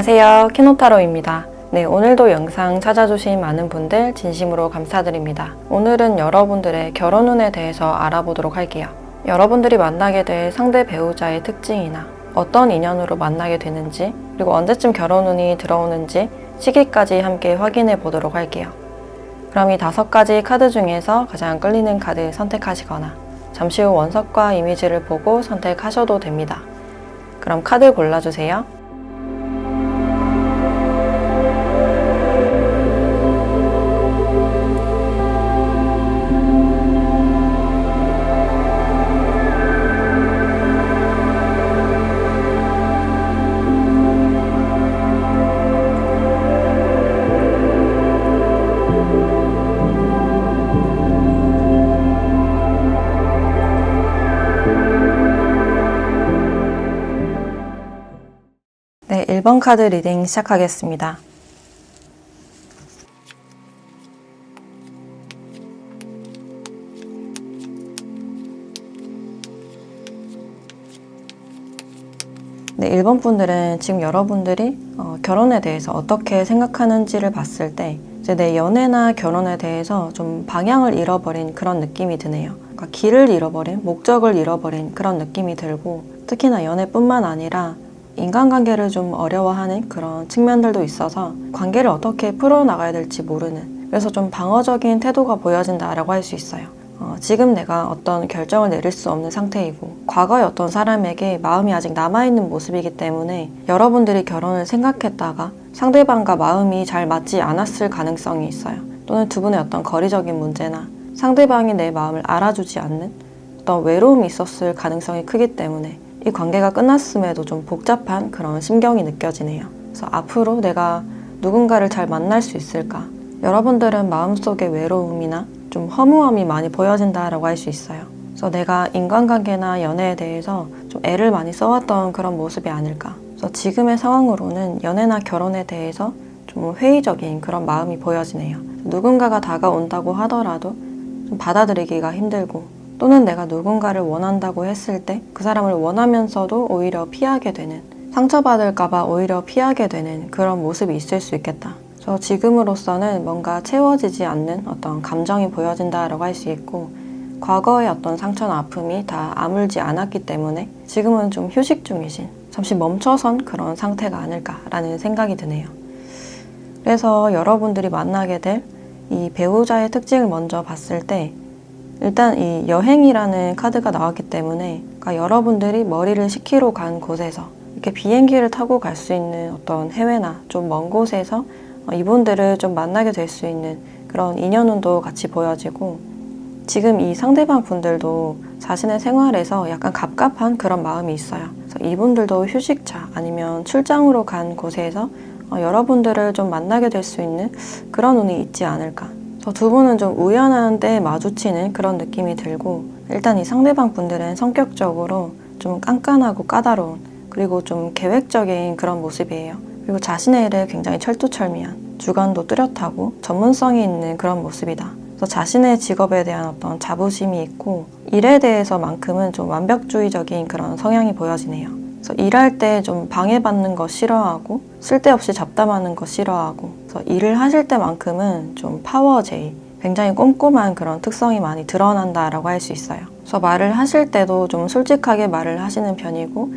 안녕하세요. 키노타로입니다. 네, 오늘도 영상 찾아주신 많은 분들 진심으로 감사드립니다. 오늘은 여러분들의 결혼 운에 대해서 알아보도록 할게요. 여러분들이 만나게 될 상대 배우자의 특징이나 어떤 인연으로 만나게 되는지, 그리고 언제쯤 결혼 운이 들어오는지 시기까지 함께 확인해 보도록 할게요. 그럼 이 5가지 카드 중에서 가장 끌리는 카드 선택하시거나 잠시 후 원석과 이미지를 보고 선택하셔도 됩니다. 그럼 카드 골라주세요. 네, 1번 카드 리딩 시작하겠습니다. 네, 1번 분들은 지금 여러분들이 결혼에 대해서 어떻게 생각하는지를 봤을 때 이제 내 연애나 결혼에 대해서 좀 방향을 잃어버린 그런 느낌이 드네요. 그러니까 길을 잃어버린, 목적을 잃어버린 그런 느낌이 들고, 특히나 연애뿐만 아니라 인간관계를 좀 어려워하는 그런 측면들도 있어서 관계를 어떻게 풀어나가야 될지 모르는, 그래서 좀 방어적인 태도가 보여진다라고 할 수 있어요. 지금 내가 어떤 결정을 내릴 수 없는 상태이고 과거의 어떤 사람에게 마음이 아직 남아있는 모습이기 때문에 여러분들이 결혼을 생각했다가 상대방과 마음이 잘 맞지 않았을 가능성이 있어요. 또는 두 분의 어떤 거리적인 문제나 상대방이 내 마음을 알아주지 않는 어떤 외로움이 있었을 가능성이 크기 때문에 이 관계가 끝났음에도 좀 복잡한 그런 심경이 느껴지네요. 그래서 앞으로 내가 누군가를 잘 만날 수 있을까? 여러분들은 마음속의 외로움이나 좀 허무함이 많이 보여진다라고 할 수 있어요. 그래서 내가 인간관계나 연애에 대해서 좀 애를 많이 써왔던 그런 모습이 아닐까. 그래서 지금의 상황으로는 연애나 결혼에 대해서 좀 회의적인 그런 마음이 보여지네요. 누군가가 다가온다고 하더라도 좀 받아들이기가 힘들고, 또는 내가 누군가를 원한다고 했을 때 그 사람을 원하면서도 오히려 피하게 되는, 상처받을까봐 오히려 피하게 되는 그런 모습이 있을 수 있겠다. 저 지금으로서는 뭔가 채워지지 않는 어떤 감정이 보여진다라고 할 수 있고, 과거의 어떤 상처나 아픔이 다 아물지 않았기 때문에 지금은 좀 휴식 중이신, 잠시 멈춰선 그런 상태가 아닐까라는 생각이 드네요. 그래서 여러분들이 만나게 될 이 배우자의 특징을 먼저 봤을 때, 일단 이 여행이라는 카드가 나왔기 때문에, 그러니까 여러분들이 머리를 식히러 간 곳에서 이렇게 비행기를 타고 갈 수 있는 어떤 해외나 좀 먼 곳에서 이분들을 좀 만나게 될 수 있는 그런 인연운도 같이 보여지고, 지금 이 상대방 분들도 자신의 생활에서 약간 갑갑한 그런 마음이 있어요. 그래서 이분들도 휴식차 아니면 출장으로 간 곳에서 여러분들을 좀 만나게 될 수 있는 그런 운이 있지 않을까. 두 분은 좀 우연한 때에 마주치는 그런 느낌이 들고, 일단 이 상대방 분들은 성격적으로 좀 깐깐하고 까다로운, 그리고 좀 계획적인 그런 모습이에요. 그리고 자신의 일에 굉장히 철두철미한, 주관도 뚜렷하고 전문성이 있는 그런 모습이다. 그래서 자신의 직업에 대한 어떤 자부심이 있고, 일에 대해서만큼은 좀 완벽주의적인 그런 성향이 보여지네요. 그래서 일할 때 좀 방해받는 거 싫어하고, 쓸데없이 잡담하는 거 싫어하고, 그래서 일을 하실 때만큼은 좀 파워제이, 굉장히 꼼꼼한 그런 특성이 많이 드러난다라고 할 수 있어요. 그래서 말을 하실 때도 좀 솔직하게 말을 하시는 편이고,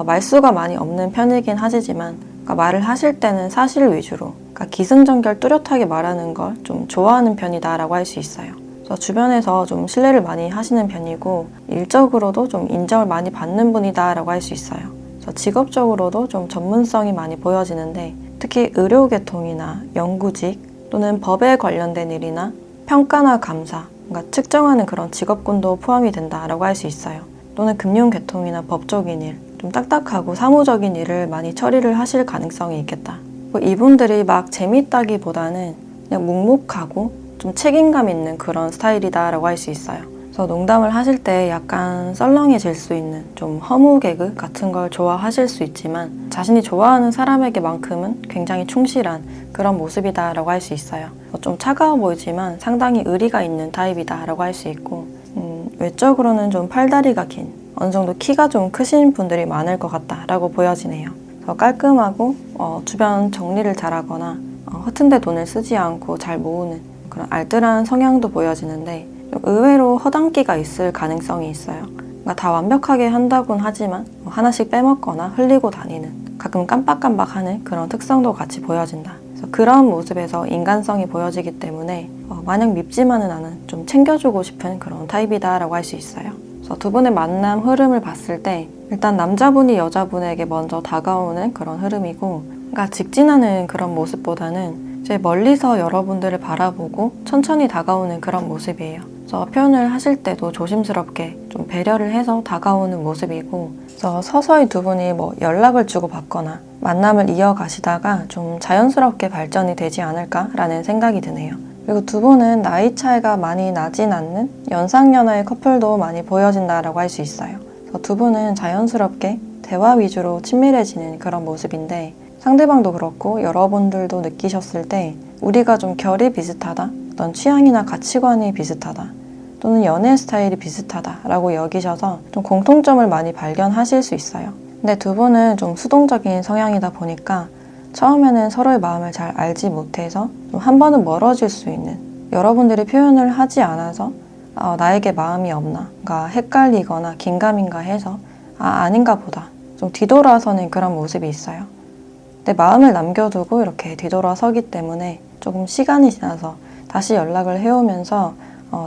말수가 많이 없는 편이긴 하시지만, 그러니까 말을 하실 때는 사실 위주로, 그러니까 기승전결 뚜렷하게 말하는 걸 좀 좋아하는 편이다라고 할 수 있어요. 그래서 주변에서 좀 신뢰를 많이 하시는 편이고, 일적으로도 좀 인정을 많이 받는 분이다라고 할 수 있어요. 그래서 직업적으로도 좀 전문성이 많이 보여지는데, 특히 의료계통이나 연구직 또는 법에 관련된 일이나 평가나 감사, 그러니까 측정하는 그런 직업군도 포함이 된다라고 할 수 있어요. 또는 금융계통이나 법적인 일, 좀 딱딱하고 사무적인 일을 많이 처리를 하실 가능성이 있겠다. 이분들이 막 재밌다기보다는 그냥 묵묵하고 좀 책임감 있는 그런 스타일이다라고 할 수 있어요. 그래서 농담을 하실 때 약간 썰렁해질 수 있는 좀 허무 개그 같은 걸 좋아하실 수 있지만, 자신이 좋아하는 사람에게만큼은 굉장히 충실한 그런 모습이다라고 할 수 있어요. 좀 차가워 보이지만 상당히 의리가 있는 타입이다라고 할 수 있고, 외적으로는 좀 팔다리가 긴, 어느 정도 키가 좀 크신 분들이 많을 것 같다라고 보여지네요. 그래서 깔끔하고 주변 정리를 잘하거나 허튼 데 돈을 쓰지 않고 잘 모으는 그런 알뜰한 성향도 보여지는데 좀 의외로 허당기가 있을 가능성이 있어요. 그러니까 다 완벽하게 한다곤 하지만 하나씩 빼먹거나 흘리고 다니는, 가끔 깜빡깜빡하는 그런 특성도 같이 보여진다. 그래서 그런 모습에서 인간성이 보여지기 때문에 마냥 밉지만은 않은, 좀 챙겨주고 싶은 그런 타입이다라고 할 수 있어요. 그래서 두 분의 만남 흐름을 봤을 때 일단 남자분이 여자분에게 먼저 다가오는 그런 흐름이고, 그러니까 직진하는 그런 모습보다는 이제 멀리서 여러분들을 바라보고 천천히 다가오는 그런 모습이에요. 그래서 표현을 하실 때도 조심스럽게 좀 배려를 해서 다가오는 모습이고, 그래서 서서히 두 분이 뭐 연락을 주고받거나 만남을 이어가시다가 좀 자연스럽게 발전이 되지 않을까라는 생각이 드네요. 그리고 두 분은 나이 차이가 많이 나진 않는 연상연하의 커플도 많이 보여진다라고 할 수 있어요. 그래서 두 분은 자연스럽게 대화 위주로 친밀해지는 그런 모습인데, 상대방도 그렇고 여러분들도 느끼셨을 때 우리가 좀 결이 비슷하다, 어떤 취향이나 가치관이 비슷하다, 또는 연애 스타일이 비슷하다라고 여기셔서 좀 공통점을 많이 발견하실 수 있어요. 근데 두 분은 좀 수동적인 성향이다 보니까 처음에는 서로의 마음을 잘 알지 못해서 좀 한 번은 멀어질 수 있는, 여러분들이 표현을 하지 않아서 나에게 마음이 없나, 그러니까 헷갈리거나 긴가민가 해서 아닌가 보다 좀 뒤돌아서는 그런 모습이 있어요. 내 마음을 남겨두고 이렇게 뒤돌아서기 때문에 조금 시간이 지나서 다시 연락을 해오면서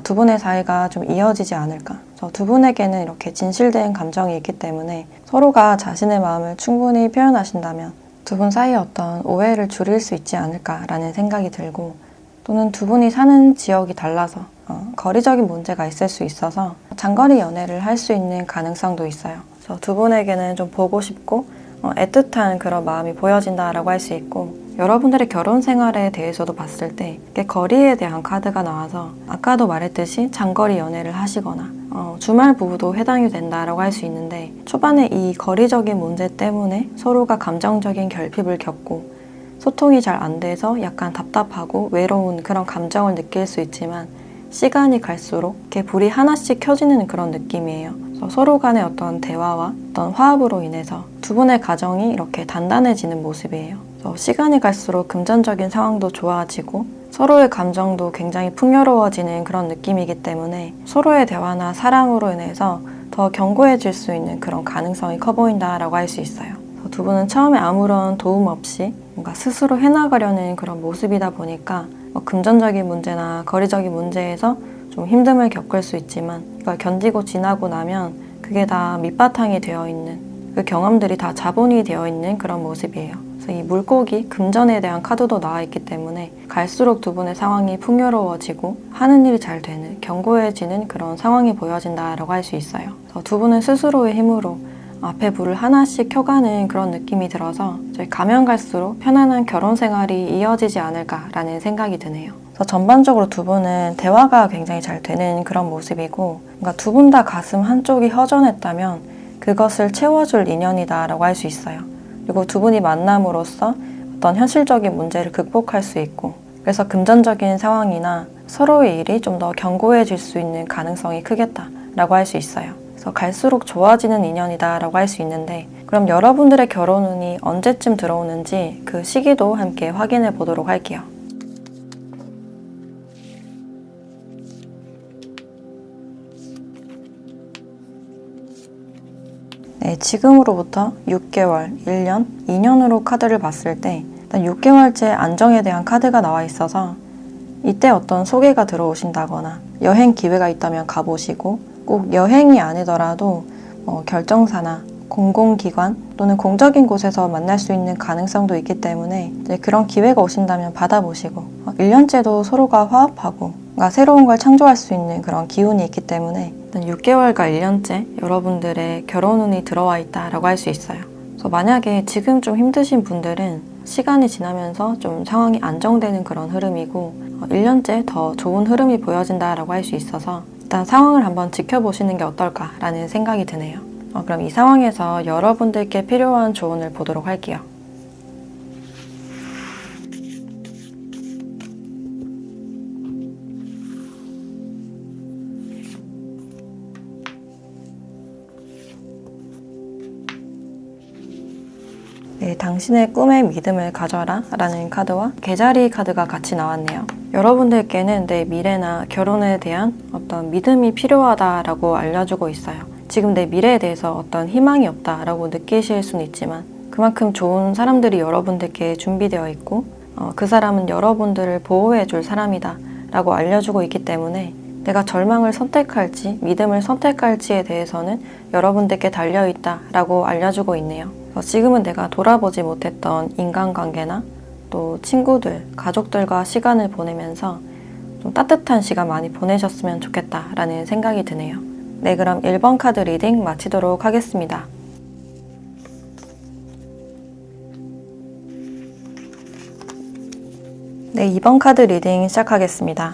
두 분의 사이가 좀 이어지지 않을까. 두 분에게는 이렇게 진실된 감정이 있기 때문에 서로가 자신의 마음을 충분히 표현하신다면 두 분 사이의 어떤 오해를 줄일 수 있지 않을까라는 생각이 들고, 또는 두 분이 사는 지역이 달라서 거리적인 문제가 있을 수 있어서 장거리 연애를 할 수 있는 가능성도 있어요. 그래서 두 분에게는 좀 보고 싶고 애틋한 그런 마음이 보여진다라고 할 수 있고, 여러분들의 결혼 생활에 대해서도 봤을 때 거리에 대한 카드가 나와서 아까도 말했듯이 장거리 연애를 하시거나 주말 부부도 해당이 된다라고 할 수 있는데, 초반에 이 거리적인 문제 때문에 서로가 감정적인 결핍을 겪고 소통이 잘 안 돼서 약간 답답하고 외로운 그런 감정을 느낄 수 있지만, 시간이 갈수록 이렇게 불이 하나씩 켜지는 그런 느낌이에요. 그래서 서로 간의 어떤 대화와 어떤 화합으로 인해서 두 분의 가정이 이렇게 단단해지는 모습이에요. 그래서 시간이 갈수록 금전적인 상황도 좋아지고 서로의 감정도 굉장히 풍요로워지는 그런 느낌이기 때문에 서로의 대화나 사랑으로 인해서 더 견고해질 수 있는 그런 가능성이 커 보인다라고 할 수 있어요. 두 분은 처음에 아무런 도움 없이 뭔가 스스로 해나가려는 그런 모습이다 보니까 금전적인 문제나 거리적인 문제에서 좀 힘듦을 겪을 수 있지만, 이걸 견디고 지나고 나면 그게 다 밑바탕이 되어 있는, 그 경험들이 다 자본이 되어 있는 그런 모습이에요. 그래서 이 물고기, 금전에 대한 카드도 나와 있기 때문에 갈수록 두 분의 상황이 풍요로워지고 하는 일이 잘 되는, 견고해지는 그런 상황이 보여진다라고 할 수 있어요. 그래서 두 분은 스스로의 힘으로 앞에 불을 하나씩 켜가는 그런 느낌이 들어서 저희 가면 갈수록 편안한 결혼 생활이 이어지지 않을까라는 생각이 드네요. 그래서 전반적으로 두 분은 대화가 굉장히 잘 되는 그런 모습이고, 그러니까 두 분 다 가슴 한쪽이 허전했다면 그것을 채워줄 인연이다라고 할 수 있어요. 그리고 두 분이 만남으로써 어떤 현실적인 문제를 극복할 수 있고, 그래서 금전적인 상황이나 서로의 일이 좀 더 견고해질 수 있는 가능성이 크겠다라고 할 수 있어요. 그래서 갈수록 좋아지는 인연이다라고 할 수 있는데, 그럼 여러분들의 결혼운이 언제쯤 들어오는지 그 시기도 함께 확인해 보도록 할게요. 네, 지금으로부터 6개월, 1년, 2년으로 카드를 봤을 때 일단 6개월째 안정에 대한 카드가 나와 있어서 이때 어떤 소개가 들어오신다거나 여행 기회가 있다면 가보시고, 꼭 여행이 아니더라도 결정사나 공공기관 또는 공적인 곳에서 만날 수 있는 가능성도 있기 때문에 이제 그런 기회가 오신다면 받아보시고, 1년째도 서로가 화합하고 뭔가 새로운 걸 창조할 수 있는 그런 기운이 있기 때문에 6개월과 1년째 여러분들의 결혼운이 들어와 있다라고 할 수 있어요. 그래서 만약에 지금 좀 힘드신 분들은 시간이 지나면서 좀 상황이 안정되는 그런 흐름이고, 1년째 더 좋은 흐름이 보여진다라고 할 수 있어서 일단 상황을 한번 지켜보시는 게 어떨까라는 생각이 드네요. 그럼 이 상황에서 여러분들께 필요한 조언을 보도록 할게요. 네, 당신의 꿈에 믿음을 가져라 라는 카드와 개자리 카드가 같이 나왔네요. 여러분들께는 내 미래나 결혼에 대한 어떤 믿음이 필요하다라고 알려주고 있어요. 지금 내 미래에 대해서 어떤 희망이 없다라고 느끼실 수는 있지만 그만큼 좋은 사람들이 여러분들께 준비되어 있고 그 사람은 여러분들을 보호해줄 사람이다 라고 알려주고 있기 때문에 내가 절망을 선택할지 믿음을 선택할지에 대해서는 여러분들께 달려있다 라고 알려주고 있네요. 지금은 내가 돌아보지 못했던 인간관계나 또 친구들, 가족들과 시간을 보내면서 좀 따뜻한 시간 많이 보내셨으면 좋겠다라는 생각이 드네요. 네, 그럼 1번 카드 리딩 마치도록 하겠습니다. 네, 2번 카드 리딩 시작하겠습니다.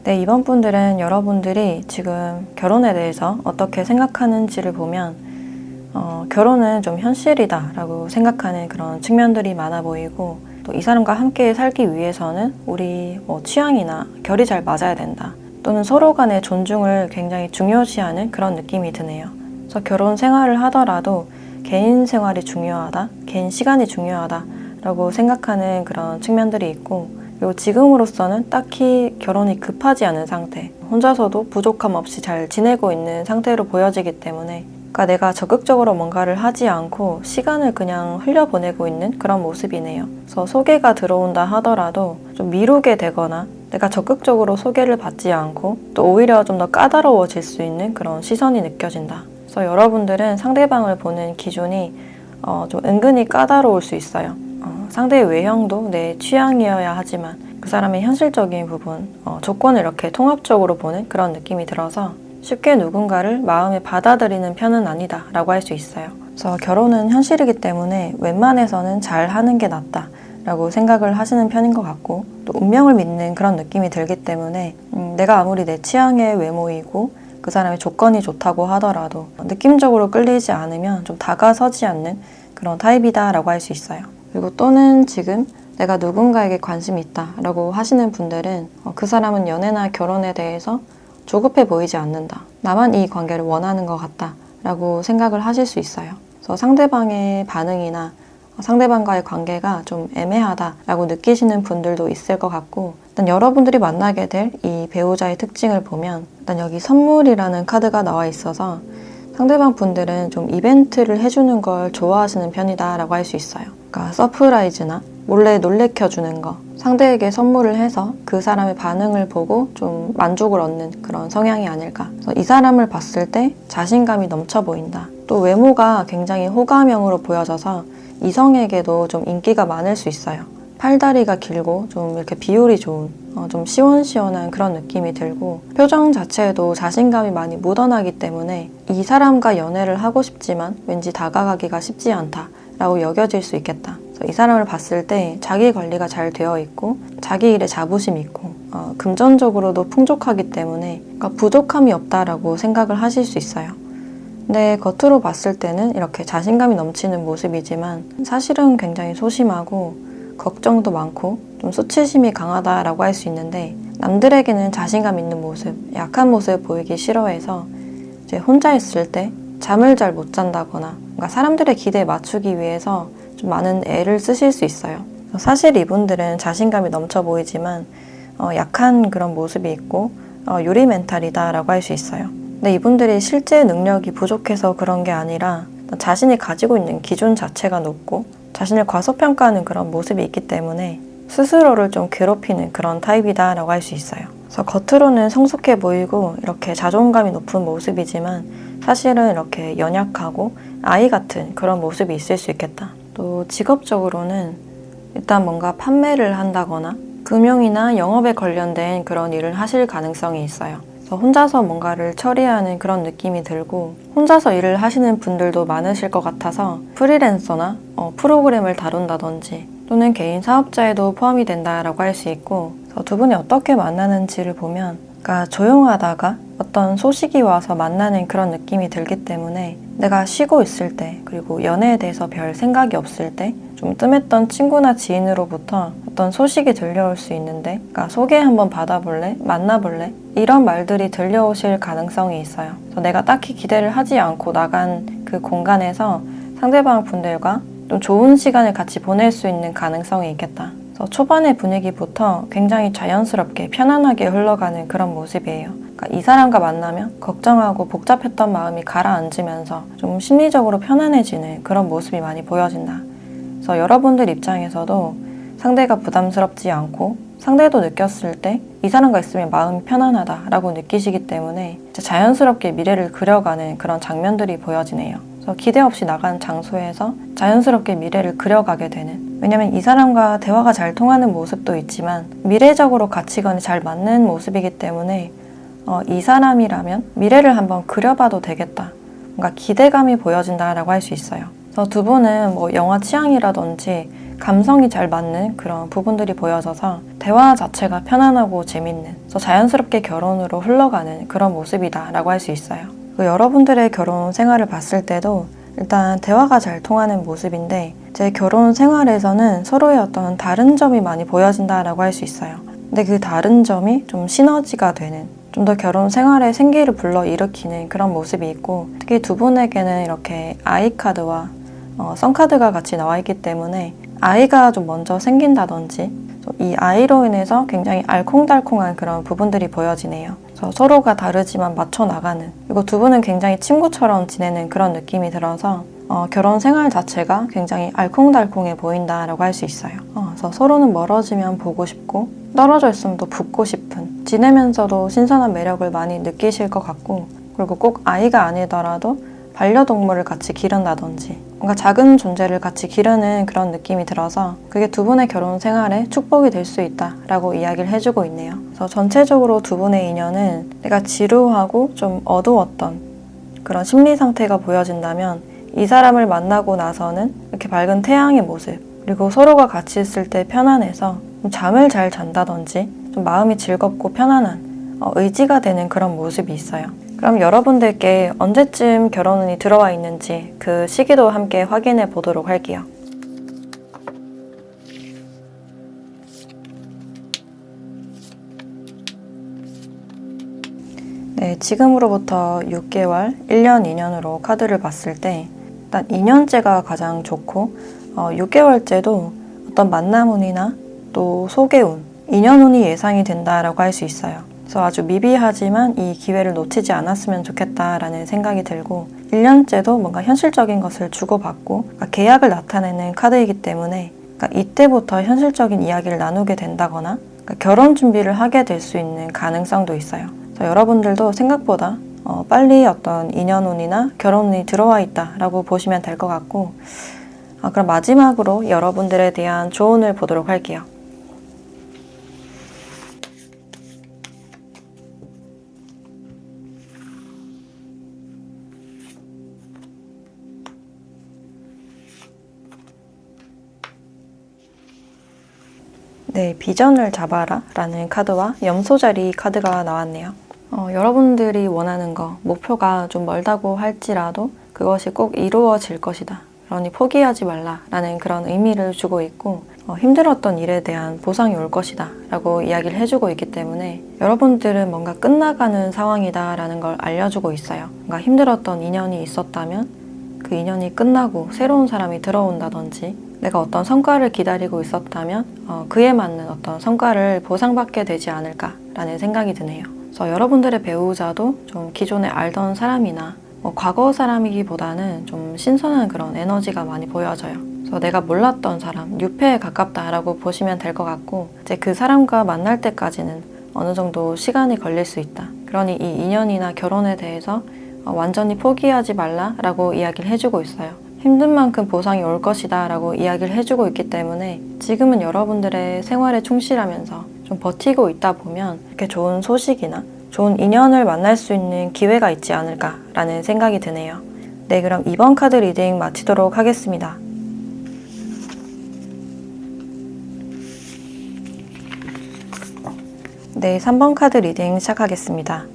네, 이번 분들은 여러분들이 지금 결혼에 대해서 어떻게 생각하는지를 보면 결혼은 좀 현실이다 라고 생각하는 그런 측면들이 많아 보이고 또 이 사람과 함께 살기 위해서는 우리 취향이나 결이 잘 맞아야 된다 또는 서로 간의 존중을 굉장히 중요시하는 그런 느낌이 드네요. 그래서 결혼 생활을 하더라도 개인 생활이 중요하다, 개인 시간이 중요하다 라고 생각하는 그런 측면들이 있고 그리고 지금으로서는 딱히 결혼이 급하지 않은 상태, 혼자서도 부족함 없이 잘 지내고 있는 상태로 보여지기 때문에 그러니까 내가 적극적으로 뭔가를 하지 않고 시간을 그냥 흘려보내고 있는 그런 모습이네요. 그래서 소개가 들어온다 하더라도 좀 미루게 되거나 내가 적극적으로 소개를 받지 않고 또 오히려 좀 더 까다로워질 수 있는 그런 시선이 느껴진다. 그래서 여러분들은 상대방을 보는 기준이 좀 은근히 까다로울 수 있어요. 상대의 외형도 내 취향이어야 하지만 그 사람의 현실적인 부분, 조건을 이렇게 통합적으로 보는 그런 느낌이 들어서 쉽게 누군가를 마음에 받아들이는 편은 아니다 라고 할 수 있어요. 그래서 결혼은 현실이기 때문에 웬만해서는 잘 하는 게 낫다 라고 생각을 하시는 편인 것 같고 또 운명을 믿는 그런 느낌이 들기 때문에 내가 아무리 내 취향의 외모이고 그 사람의 조건이 좋다고 하더라도 느낌적으로 끌리지 않으면 좀 다가서지 않는 그런 타입이다 라고 할 수 있어요. 그리고 또는 지금 내가 누군가에게 관심이 있다 라고 하시는 분들은 그 사람은 연애나 결혼에 대해서 조급해 보이지 않는다. 나만 이 관계를 원하는 것 같다 라고 생각을 하실 수 있어요. 그래서 상대방의 반응이나 상대방과의 관계가 좀 애매하다 라고 느끼시는 분들도 있을 것 같고 일단 여러분들이 만나게 될 이 배우자의 특징을 보면 일단 여기 선물이라는 카드가 나와 있어서 상대방 분들은 좀 이벤트를 해주는 걸 좋아하시는 편이다 라고 할 수 있어요. 그러니까 서프라이즈나 몰래 놀래켜주는 거, 상대에게 선물을 해서 그 사람의 반응을 보고 좀 만족을 얻는 그런 성향이 아닐까. 그래서 이 사람을 봤을 때 자신감이 넘쳐 보인다. 또 외모가 굉장히 호감형으로 보여져서 이성에게도 좀 인기가 많을 수 있어요. 팔다리가 길고 좀 이렇게 비율이 좋은 좀 시원시원한 그런 느낌이 들고 표정 자체에도 자신감이 많이 묻어나기 때문에 이 사람과 연애를 하고 싶지만 왠지 다가가기가 쉽지 않다 라고 여겨질 수 있겠다. 그래서 이 사람을 봤을 때 자기 관리가 잘 되어 있고 자기 일에 자부심 있고 금전적으로도 풍족하기 때문에 그러니까 부족함이 없다라고 생각을 하실 수 있어요. 근데 겉으로 봤을 때는 이렇게 자신감이 넘치는 모습이지만 사실은 굉장히 소심하고 걱정도 많고 좀 수치심이 강하다라고 할 수 있는데 남들에게는 자신감 있는 모습, 약한 모습 보이기 싫어해서 이제 혼자 있을 때 잠을 잘 못 잔다거나 그러니까 사람들의 기대에 맞추기 위해서 좀 많은 애를 쓰실 수 있어요. 사실 이분들은 자신감이 넘쳐 보이지만 약한 그런 모습이 있고 요리 멘탈이다라고 할 수 있어요. 근데 이분들이 실제 능력이 부족해서 그런 게 아니라 자신이 가지고 있는 기준 자체가 높고 자신을 과소평가하는 그런 모습이 있기 때문에 스스로를 좀 괴롭히는 그런 타입이다라고 할 수 있어요. 그래서 겉으로는 성숙해 보이고 이렇게 자존감이 높은 모습이지만 사실은 이렇게 연약하고 아이 같은 그런 모습이 있을 수 있겠다. 또 직업적으로는 일단 뭔가 판매를 한다거나 금융이나 영업에 관련된 그런 일을 하실 가능성이 있어요. 혼자서 뭔가를 처리하는 그런 느낌이 들고 혼자서 일을 하시는 분들도 많으실 것 같아서 프리랜서나 프로그램을 다룬다든지 또는 개인 사업자에도 포함이 된다라고 할 수 있고 두 분이 어떻게 만나는지를 보면 그러니까 조용하다가 어떤 소식이 와서 만나는 그런 느낌이 들기 때문에 내가 쉬고 있을 때, 그리고 연애에 대해서 별 생각이 없을 때 좀 뜸했던 친구나 지인으로부터 어떤 소식이 들려올 수 있는데, 그러니까 소개 한번 받아볼래? 만나볼래? 이런 말들이 들려오실 가능성이 있어요. 그래서 내가 딱히 기대를 하지 않고 나간 그 공간에서 상대방 분들과 좀 좋은 시간을 같이 보낼 수 있는 가능성이 있겠다. 그래서 초반의 분위기부터 굉장히 자연스럽게 편안하게 흘러가는 그런 모습이에요. 그러니까 이 사람과 만나면 걱정하고 복잡했던 마음이 가라앉으면서 좀 심리적으로 편안해지는 그런 모습이 많이 보여진다. 그래서 여러분들 입장에서도 상대가 부담스럽지 않고 상대도 느꼈을 때 이 사람과 있으면 마음이 편안하다라고 느끼시기 때문에 자연스럽게 미래를 그려가는 그런 장면들이 보여지네요. 그래서 기대 없이 나간 장소에서 자연스럽게 미래를 그려가게 되는, 왜냐면 이 사람과 대화가 잘 통하는 모습도 있지만 미래적으로 가치관이 잘 맞는 모습이기 때문에 이 사람이라면 미래를 한번 그려봐도 되겠다, 뭔가 기대감이 보여진다라고 할 수 있어요. 그래서 두 분은 뭐 영화 취향이라든지 감성이 잘 맞는 그런 부분들이 보여져서 대화 자체가 편안하고 재밌는, 그래서 자연스럽게 결혼으로 흘러가는 그런 모습이다라고 할 수 있어요. 여러분들의 결혼 생활을 봤을 때도 일단 대화가 잘 통하는 모습인데, 제 결혼 생활에서는 서로의 어떤 다른 점이 많이 보여진다라고 할 수 있어요. 근데 그 다른 점이 좀 시너지가 되는, 좀 더 결혼 생활에 생기를 불러일으키는 그런 모습이 있고, 특히 두 분에게는 이렇게 아이카드와 선카드가 같이 나와 있기 때문에 아이가 좀 먼저 생긴다든지 이 아이로 인해서 굉장히 알콩달콩한 그런 부분들이 보여지네요. 그래서 서로가 다르지만 맞춰 나가는, 그리고 두 분은 굉장히 친구처럼 지내는 그런 느낌이 들어서 결혼 생활 자체가 굉장히 알콩달콩해 보인다라고 할 수 있어요. 그래서 서로는 멀어지면 보고 싶고 떨어져 있으면 또 붙고 싶은, 지내면서도 신선한 매력을 많이 느끼실 것 같고, 그리고 꼭 아이가 아니더라도 반려동물을 같이 기른다든지 뭔가 작은 존재를 같이 기르는 그런 느낌이 들어서 그게 두 분의 결혼 생활에 축복이 될 수 있다라고 이야기를 해주고 있네요. 그래서 전체적으로 두 분의 인연은 내가 지루하고 좀 어두웠던 그런 심리 상태가 보여진다면, 이 사람을 만나고 나서는 이렇게 밝은 태양의 모습, 그리고 서로가 같이 있을 때 편안해서 좀 잠을 잘 잔다든지 좀 마음이 즐겁고 편안한 의지가 되는 그런 모습이 있어요. 그럼 여러분들께 언제쯤 결혼운이 들어와 있는지 그 시기도 함께 확인해 보도록 할게요. 네, 지금으로부터 6개월, 1년, 2년으로 카드를 봤을 때 일단 2년째가 가장 좋고 6개월째도 어떤 만남운이나 또 소개운, 2년운이 예상이 된다라고 할 수 있어요. 그래서 아주 미비하지만 이 기회를 놓치지 않았으면 좋겠다라는 생각이 들고, 1년째도 뭔가 현실적인 것을 주고받고 계약을 나타내는 카드이기 때문에 이때부터 현실적인 이야기를 나누게 된다거나 결혼 준비를 하게 될 수 있는 가능성도 있어요. 그래서 여러분들도 생각보다 빨리 어떤 인연운이나 결혼운이 들어와 있다라고 보시면 될 것 같고, 그럼 마지막으로 여러분들에 대한 조언을 보도록 할게요. 네, 비전을 잡아라 라는 카드와 염소자리 카드가 나왔네요. 여러분들이 원하는 거, 목표가 좀 멀다고 할지라도 그것이 꼭 이루어질 것이다, 그러니 포기하지 말라 라는 그런 의미를 주고 있고, 힘들었던 일에 대한 보상이 올 것이다 라고 이야기를 해주고 있기 때문에 여러분들은 뭔가 끝나가는 상황이다 라는 걸 알려주고 있어요. 뭔가 힘들었던 인연이 있었다면 그 인연이 끝나고 새로운 사람이 들어온다든지, 내가 어떤 성과를 기다리고 있었다면 그에 맞는 어떤 성과를 보상받게 되지 않을까라는 생각이 드네요. 그래서 여러분들의 배우자도 좀 기존에 알던 사람이나 과거 사람이기보다는 좀 신선한 그런 에너지가 많이 보여져요. 그래서 내가 몰랐던 사람, 뉴페에 가깝다라고 보시면 될 것 같고, 이제 그 사람과 만날 때까지는 어느 정도 시간이 걸릴 수 있다. 그러니 이 인연이나 결혼에 대해서 완전히 포기하지 말라라고 이야기를 해주고 있어요. 힘든 만큼 보상이 올 것이다 라고 이야기를 해주고 있기 때문에 지금은 여러분들의 생활에 충실하면서 좀 버티고 있다 보면 이렇게 좋은 소식이나 좋은 인연을 만날 수 있는 기회가 있지 않을까라는 생각이 드네요. 네, 그럼 이번 카드 리딩 마치도록 하겠습니다. 네, 3번 카드 리딩 시작하겠습니다.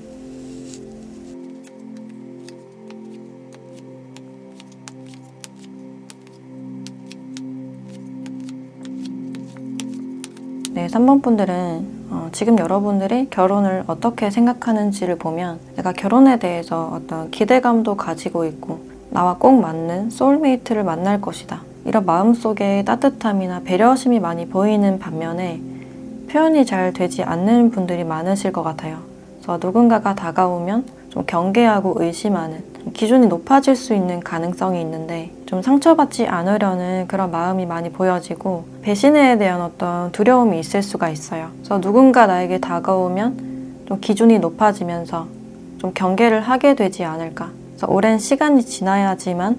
이제 3번 분들은 지금 여러분들이 결혼을 어떻게 생각하는지를 보면 내가 결혼에 대해서 어떤 기대감도 가지고 있고 나와 꼭 맞는 소울메이트를 만날 것이다. 이런 마음속에 따뜻함이나 배려심이 많이 보이는 반면에 표현이 잘 되지 않는 분들이 많으실 것 같아요. 그래서 누군가가 다가오면 좀 경계하고 의심하는, 기준이 높아질 수 있는 가능성이 있는데 좀 상처받지 않으려는 그런 마음이 많이 보여지고 배신에 대한 어떤 두려움이 있을 수가 있어요. 그래서 누군가 나에게 다가오면 좀 기준이 높아지면서 좀 경계를 하게 되지 않을까. 그래서 오랜 시간이 지나야지만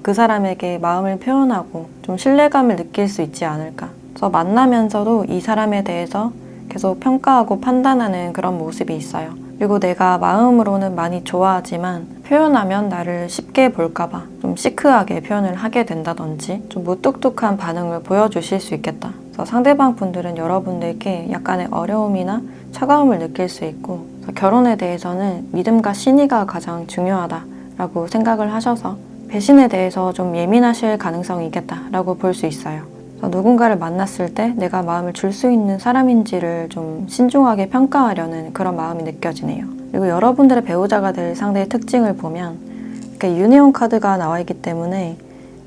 그 사람에게 마음을 표현하고 좀 신뢰감을 느낄 수 있지 않을까. 그래서 만나면서도 이 사람에 대해서 계속 평가하고 판단하는 그런 모습이 있어요. 그리고 내가 마음으로는 많이 좋아하지만 표현하면 나를 쉽게 볼까봐 좀 시크하게 표현을 하게 된다든지 좀 무뚝뚝한 반응을 보여주실 수 있겠다. 그래서 상대방 분들은 여러분들께 약간의 어려움이나 차가움을 느낄 수 있고 결혼에 대해서는 믿음과 신의가 가장 중요하다라고 생각을 하셔서 배신에 대해서 좀 예민하실 가능성이 있겠다라고 볼 수 있어요. 누군가를 만났을 때 내가 마음을 줄 수 있는 사람인지를 좀 신중하게 평가하려는 그런 마음이 느껴지네요. 그리고 여러분들의 배우자가 될 상대의 특징을 보면 이렇게 유니온 카드가 나와 있기 때문에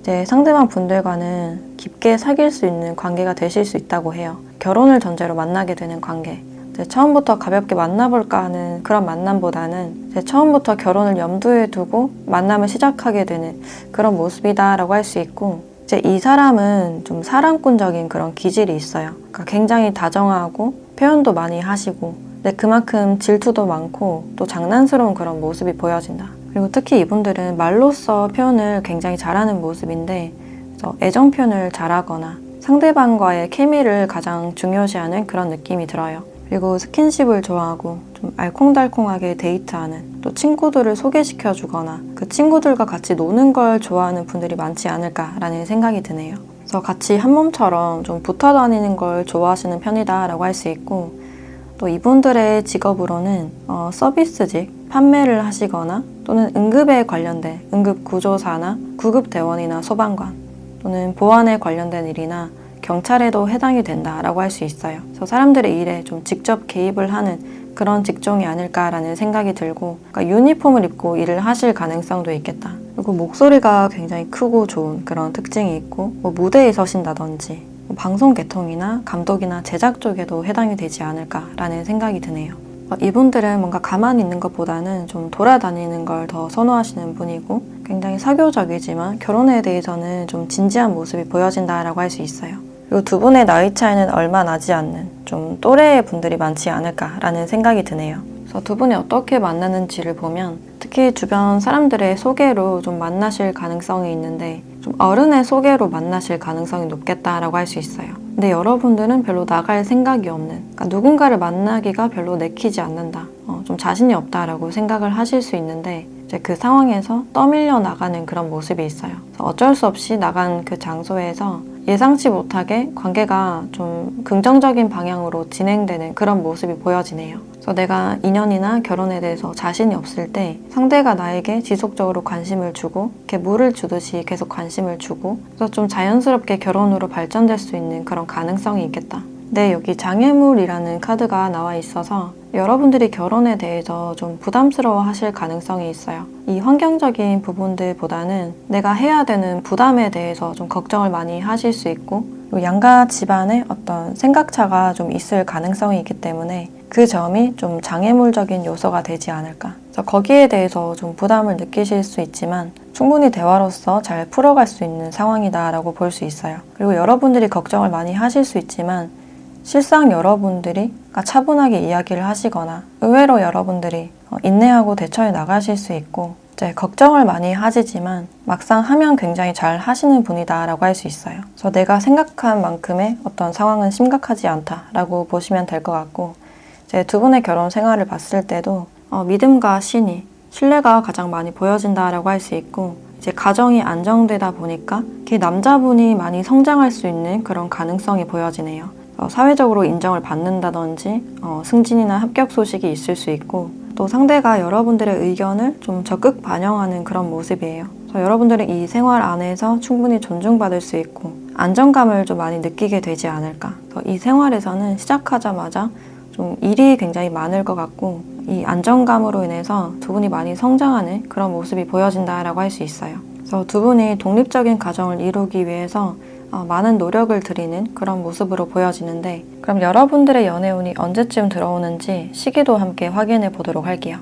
이제 상대방 분들과는 깊게 사귈 수 있는 관계가 되실 수 있다고 해요. 결혼을 전제로 만나게 되는 관계. 이제 처음부터 가볍게 만나볼까 하는 그런 만남보다는 이제 처음부터 결혼을 염두에 두고 만남을 시작하게 되는 그런 모습이다라고 할 수 있고 이제 이 사람은 좀 사랑꾼적인 그런 기질이 있어요. 그러니까 굉장히 다정하고 표현도 많이 하시고 근데 그만큼 질투도 많고 또 장난스러운 그런 모습이 보여진다. 그리고 특히 이분들은 말로써 표현을 굉장히 잘하는 모습인데 그래서 애정 표현을 잘하거나 상대방과의 케미를 가장 중요시하는 그런 느낌이 들어요. 그리고 스킨십을 좋아하고 좀 알콩달콩하게 데이트하는 또 친구들을 소개시켜주거나 그 친구들과 같이 노는 걸 좋아하는 분들이 많지 않을까라는 생각이 드네요. 그래서 같이 한 몸처럼 좀 붙어 다니는 걸 좋아하시는 편이다라고 할 수 있고 또 이분들의 직업으로는 서비스직, 판매를 하시거나 또는 응급에 관련된 응급구조사나 구급대원이나 소방관 또는 보안에 관련된 일이나 경찰에도 해당이 된다라고 할 수 있어요. 그래서 사람들의 일에 좀 직접 개입을 하는 그런 직종이 아닐까라는 생각이 들고 그러니까 유니폼을 입고 일을 하실 가능성도 있겠다. 그리고 목소리가 굉장히 크고 좋은 그런 특징이 있고 뭐 무대에 서신다든지 뭐 방송 계통이나 감독이나 제작 쪽에도 해당이 되지 않을까라는 생각이 드네요. 이분들은 뭔가 가만히 있는 것보다는 좀 돌아다니는 걸 더 선호하시는 분이고 굉장히 사교적이지만 결혼에 대해서는 좀 진지한 모습이 보여진다라고 할 수 있어요. 그리고 두 분의 나이 차이는 얼마 나지 않는 좀 또래의 분들이 많지 않을까라는 생각이 드네요. 그래서 두 분이 어떻게 만나는지를 보면 특히 주변 사람들의 소개로 좀 만나실 가능성이 있는데 좀 어른의 소개로 만나실 가능성이 높겠다라고 할 수 있어요. 근데 여러분들은 별로 나갈 생각이 없는 그러니까 누군가를 만나기가 별로 내키지 않는다. 좀 자신이 없다라고 생각을 하실 수 있는데 이제 그 상황에서 떠밀려 나가는 그런 모습이 있어요. 그래서 어쩔 수 없이 나간 그 장소에서 예상치 못하게 관계가 좀 긍정적인 방향으로 진행되는 그런 모습이 보여지네요. 그래서 내가 인연이나 결혼에 대해서 자신이 없을 때 상대가 나에게 지속적으로 관심을 주고 이렇게 물을 주듯이 계속 관심을 주고 그래서 좀 자연스럽게 결혼으로 발전될 수 있는 그런 가능성이 있겠다. 네, 여기 장애물이라는 카드가 나와 있어서 여러분들이 결혼에 대해서 좀 부담스러워 하실 가능성이 있어요. 이 환경적인 부분들보다는 내가 해야 되는 부담에 대해서 좀 걱정을 많이 하실 수 있고 양가 집안에 어떤 생각차가 좀 있을 가능성이 있기 때문에 그 점이 좀 장애물적인 요소가 되지 않을까. 그래서 거기에 대해서 좀 부담을 느끼실 수 있지만 충분히 대화로서 잘 풀어갈 수 있는 상황이다라고 볼 수 있어요. 그리고 여러분들이 걱정을 많이 하실 수 있지만 실상 여러분들이 차분하게 이야기를 하시거나 의외로 여러분들이 인내하고 대처해 나가실 수 있고 이제 걱정을 많이 하시지만 막상 하면 굉장히 잘 하시는 분이다라고 할 수 있어요. 그래서 내가 생각한 만큼의 어떤 상황은 심각하지 않다라고 보시면 될 것 같고 이제 두 분의 결혼 생활을 봤을 때도 믿음과 신의, 신뢰가 가장 많이 보여진다라고 할 수 있고 이제 가정이 안정되다 보니까 그 남자분이 많이 성장할 수 있는 그런 가능성이 보여지네요. 사회적으로 인정을 받는다든지 승진이나 합격 소식이 있을 수 있고 또 상대가 여러분들의 의견을 좀 적극 반영하는 그런 모습이에요. 여러분들은 이 생활 안에서 충분히 존중받을 수 있고 안정감을 좀 많이 느끼게 되지 않을까. 이 생활에서는 시작하자마자 좀 일이 굉장히 많을 것 같고 이 안정감으로 인해서 두 분이 많이 성장하는 그런 모습이 보여진다라고 할 수 있어요. 그래서 두 분이 독립적인 가정을 이루기 위해서 많은 노력을 들이는 그런 모습으로 보여지는데, 그럼 여러분들의 연애운이 언제쯤 들어오는지 시기도 함께 확인해 보도록 할게요.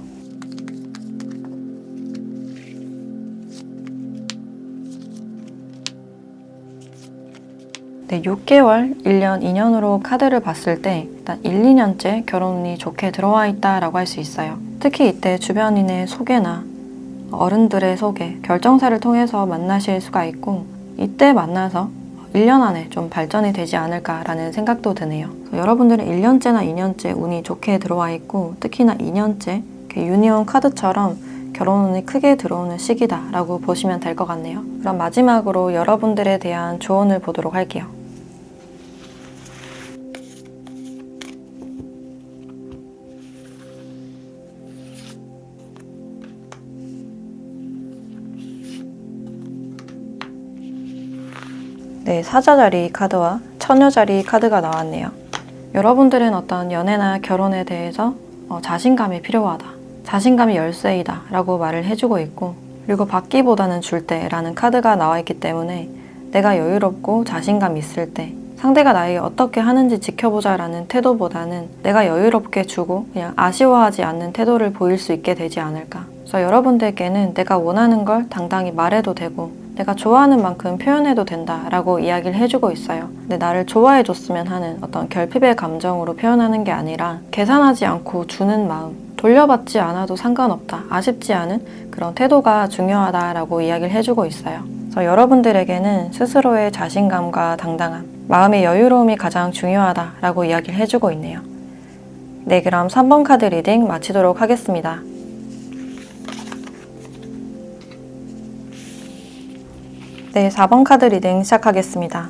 네, 6개월, 1년, 2년으로 카드를 봤을 때 일단 1, 2년째 결혼운이 좋게 들어와 있다라고 할 수 있어요. 특히 이때 주변인의 소개나 어른들의 소개, 결정사를 통해서 만나실 수가 있고, 이때 만나서 1년 안에 좀 발전이 되지 않을까라는 생각도 드네요. 여러분들은 1년째나 2년째 운이 좋게 들어와 있고, 특히나 2년째 유니온 카드처럼 결혼운이 크게 들어오는 시기다라고 보시면 될 것 같네요. 그럼 마지막으로 여러분들에 대한 조언을 보도록 할게요. 네, 사자자리 카드와 처녀자리 카드가 나왔네요. 여러분들은 어떤 연애나 결혼에 대해서 자신감이 필요하다, 자신감이 열쇠이다 라고 말을 해주고 있고, 그리고 받기보다는 줄 때라는 카드가 나와 있기 때문에 내가 여유롭고 자신감 있을 때 상대가 나에게 어떻게 하는지 지켜보자 라는 태도보다는 내가 여유롭게 주고 그냥 아쉬워하지 않는 태도를 보일 수 있게 되지 않을까. 그래서 여러분들께는 내가 원하는 걸 당당히 말해도 되고 내가 좋아하는 만큼 표현해도 된다라고 이야기를 해주고 있어요. 근데 나를 좋아해줬으면 하는 어떤 결핍의 감정으로 표현하는 게 아니라 계산하지 않고 주는 마음, 돌려받지 않아도 상관없다, 아쉽지 않은 그런 태도가 중요하다라고 이야기를 해주고 있어요. 그래서 여러분들에게는 스스로의 자신감과 당당함, 마음의 여유로움이 가장 중요하다라고 이야기를 해주고 있네요. 네, 그럼 3번 카드 리딩 마치도록 하겠습니다. 네, 4번 카드 리딩 시작하겠습니다.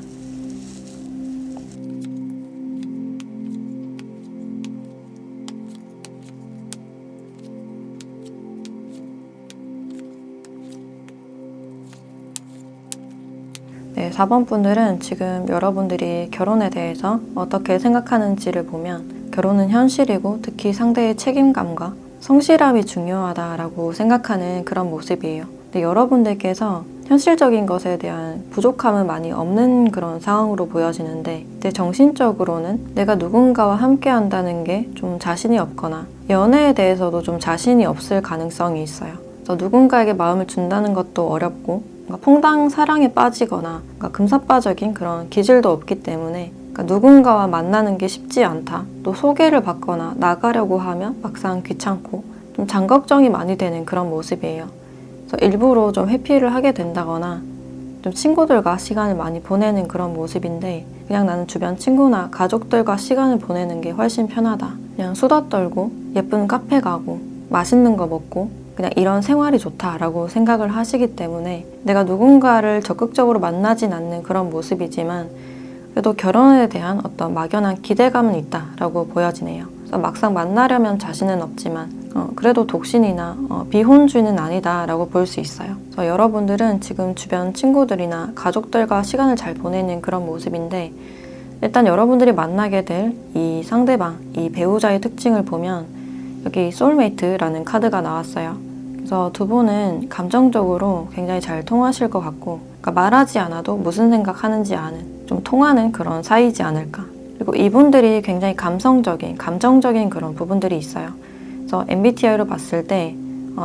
네, 4번 분들은 지금 여러분들이 결혼에 대해서 어떻게 생각하는지를 보면 결혼은 현실이고 특히 상대의 책임감과 성실함이 중요하다라고 생각하는 그런 모습이에요. 근데 여러분들께서 현실적인 것에 대한 부족함은 많이 없는 그런 상황으로 보여지는데, 내 정신적으로는 내가 누군가와 함께 한다는 게 좀 자신이 없거나 연애에 대해서도 좀 자신이 없을 가능성이 있어요. 그래서 누군가에게 마음을 준다는 것도 어렵고 퐁당 사랑에 빠지거나 금사빠적인 그런 기질도 없기 때문에 누군가와 만나는 게 쉽지 않다. 또 소개를 받거나 나가려고 하면 막상 귀찮고 좀 장걱정이 많이 되는 그런 모습이에요. 그래서 일부러 좀 회피를 하게 된다거나 좀 친구들과 시간을 많이 보내는 그런 모습인데, 그냥 나는 주변 친구나 가족들과 시간을 보내는 게 훨씬 편하다. 그냥 수다 떨고 예쁜 카페 가고 맛있는 거 먹고 그냥 이런 생활이 좋다라고 생각을 하시기 때문에 내가 누군가를 적극적으로 만나진 않는 그런 모습이지만 그래도 결혼에 대한 어떤 막연한 기대감은 있다라고 보여지네요. 그래서 막상 만나려면 자신은 없지만 그래도 독신이나 비혼주의는 아니다라고 볼 수 있어요. 그래서 여러분들은 지금 주변 친구들이나 가족들과 시간을 잘 보내는 그런 모습인데, 일단 여러분들이 만나게 될 이 상대방, 이 배우자의 특징을 보면 여기 소울메이트라는 카드가 나왔어요. 그래서 두 분은 감정적으로 굉장히 잘 통하실 것 같고, 그러니까 말하지 않아도 무슨 생각하는지 아는, 좀 통하는 그런 사이지 않을까. 그리고 이분들이 굉장히 감성적인, 감정적인 그런 부분들이 있어요. 그래서 MBTI로 봤을 때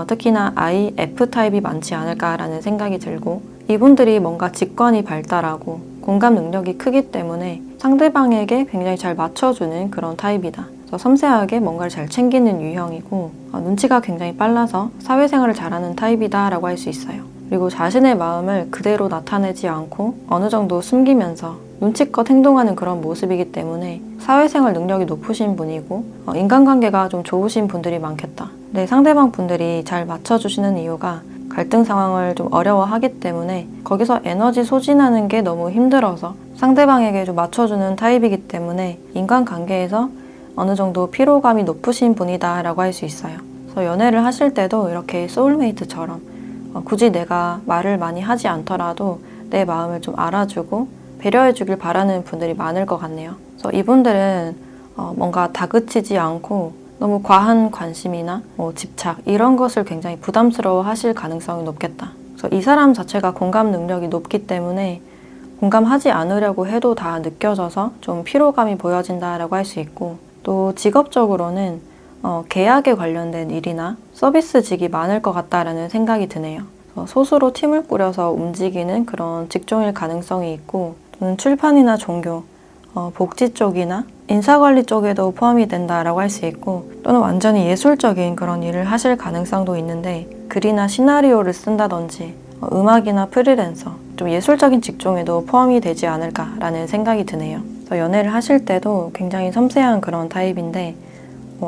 특히나 IF타입이 많지 않을까라는 생각이 들고, 이분들이 뭔가 직관이 발달하고 공감 능력이 크기 때문에 상대방에게 굉장히 잘 맞춰주는 그런 타입이다. 그래서 섬세하게 뭔가를 잘 챙기는 유형이고 눈치가 굉장히 빨라서 사회생활을 잘하는 타입이다 라고 할 수 있어요. 그리고 자신의 마음을 그대로 나타내지 않고 어느 정도 숨기면서 눈치껏 행동하는 그런 모습이기 때문에 사회생활 능력이 높으신 분이고 인간관계가 좀 좋으신 분들이 많겠다. 근데 상대방 분들이 잘 맞춰주시는 이유가 갈등 상황을 좀 어려워하기 때문에 거기서 에너지 소진하는 게 너무 힘들어서 상대방에게 좀 맞춰주는 타입이기 때문에 인간관계에서 어느 정도 피로감이 높으신 분이다 라고 할 수 있어요. 그래서 연애를 하실 때도 이렇게 소울메이트처럼 굳이 내가 말을 많이 하지 않더라도 내 마음을 좀 알아주고 배려해 주길 바라는 분들이 많을 것 같네요. 그래서 이분들은 뭔가 다그치지 않고 너무 과한 관심이나 집착 이런 것을 굉장히 부담스러워 하실 가능성이 높겠다. 그래서 이 사람 자체가 공감 능력이 높기 때문에 공감하지 않으려고 해도 다 느껴져서 좀 피로감이 보여진다라고 할 수 있고, 또 직업적으로는 계약에 관련된 일이나 서비스직이 많을 것 같다라는 생각이 드네요. 소수로 팀을 꾸려서 움직이는 그런 직종일 가능성이 있고, 또는 출판이나 종교, 복지 쪽이나 인사관리 쪽에도 포함이 된다라고 할 수 있고, 또는 완전히 예술적인 그런 일을 하실 가능성도 있는데, 글이나 시나리오를 쓴다든지 음악이나 프리랜서, 좀 예술적인 직종에도 포함이 되지 않을까라는 생각이 드네요. 그래서 연애를 하실 때도 굉장히 섬세한 그런 타입인데,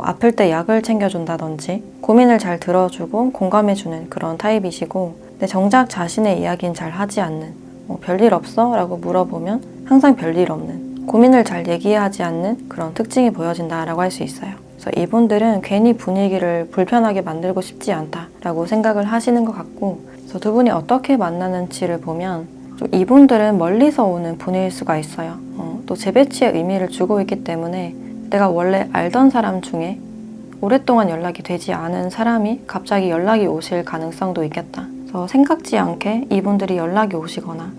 아플 때 약을 챙겨준다든지 고민을 잘 들어주고 공감해주는 그런 타입이시고, 근데 정작 자신의 이야기는 잘 하지 않는, 별일 없어? 라고 물어보면 항상 별일 없는, 고민을 잘 얘기하지 않는 그런 특징이 보여진다라고 할 수 있어요. 그래서 이분들은 괜히 분위기를 불편하게 만들고 싶지 않다라고 생각을 하시는 것 같고, 그래서 두 분이 어떻게 만나는지를 보면 좀 이분들은 멀리서 오는 분일 수가 있어요. 또 재배치의 의미를 주고 있기 때문에 내가 원래 알던 사람 중에 오랫동안 연락이 되지 않은 사람이 갑자기 연락이 오실 가능성도 있겠다. 그래서 생각지 않게 이분들이 연락이 오시거나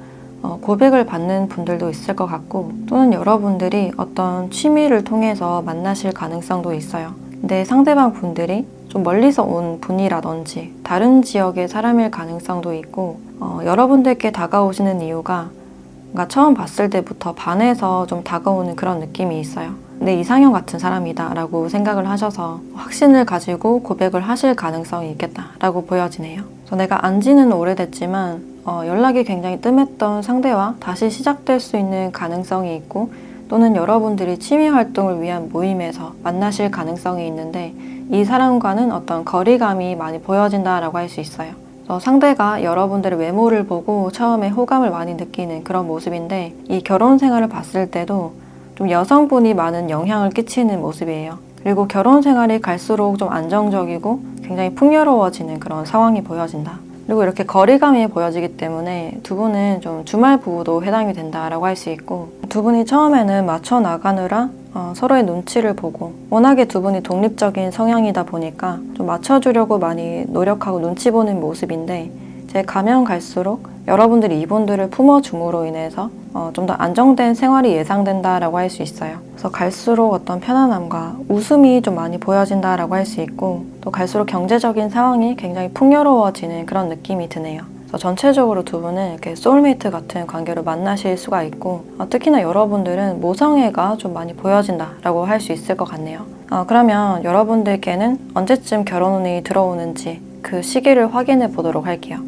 고백을 받는 분들도 있을 것 같고, 또는 여러분들이 어떤 취미를 통해서 만나실 가능성도 있어요. 근데 상대방 분들이 좀 멀리서 온 분이라든지 다른 지역의 사람일 가능성도 있고, 여러분들께 다가오시는 이유가 뭔가 처음 봤을 때부터 반해서 좀 다가오는 그런 느낌이 있어요. 내 이상형 같은 사람이다 라고 생각을 하셔서 확신을 가지고 고백을 하실 가능성이 있겠다 라고 보여지네요. 그래서 내가 안 지는 오래됐지만 연락이 굉장히 뜸했던 상대와 다시 시작될 수 있는 가능성이 있고, 또는 여러분들이 취미 활동을 위한 모임에서 만나실 가능성이 있는데, 이 사람과는 어떤 거리감이 많이 보여진다라고 할 수 있어요. 그래서 상대가 여러분들의 외모를 보고 처음에 호감을 많이 느끼는 그런 모습인데, 이 결혼 생활을 봤을 때도 좀 여성분이 많은 영향을 끼치는 모습이에요. 그리고 결혼 생활이 갈수록 좀 안정적이고 굉장히 풍요로워지는 그런 상황이 보여진다. 그리고 이렇게 거리감이 보여지기 때문에 두 분은 좀 주말 부부도 해당이 된다라고 할 수 있고, 두 분이 처음에는 맞춰 나가느라 서로의 눈치를 보고, 워낙에 두 분이 독립적인 성향이다 보니까 좀 맞춰주려고 많이 노력하고 눈치 보는 모습인데, 이제 가면 갈수록 여러분들이 이분들을 품어줌으로 인해서 좀 더 안정된 생활이 예상된다라고 할 수 있어요. 그래서 갈수록 어떤 편안함과 웃음이 좀 많이 보여진다라고 할 수 있고, 또 갈수록 경제적인 상황이 굉장히 풍요로워지는 그런 느낌이 드네요. 그래서 전체적으로 두 분은 이렇게 소울메이트 같은 관계로 만나실 수가 있고, 특히나 여러분들은 모성애가 좀 많이 보여진다라고 할 수 있을 것 같네요. 그러면 여러분들께는 언제쯤 결혼운이 들어오는지 그 시기를 확인해 보도록 할게요.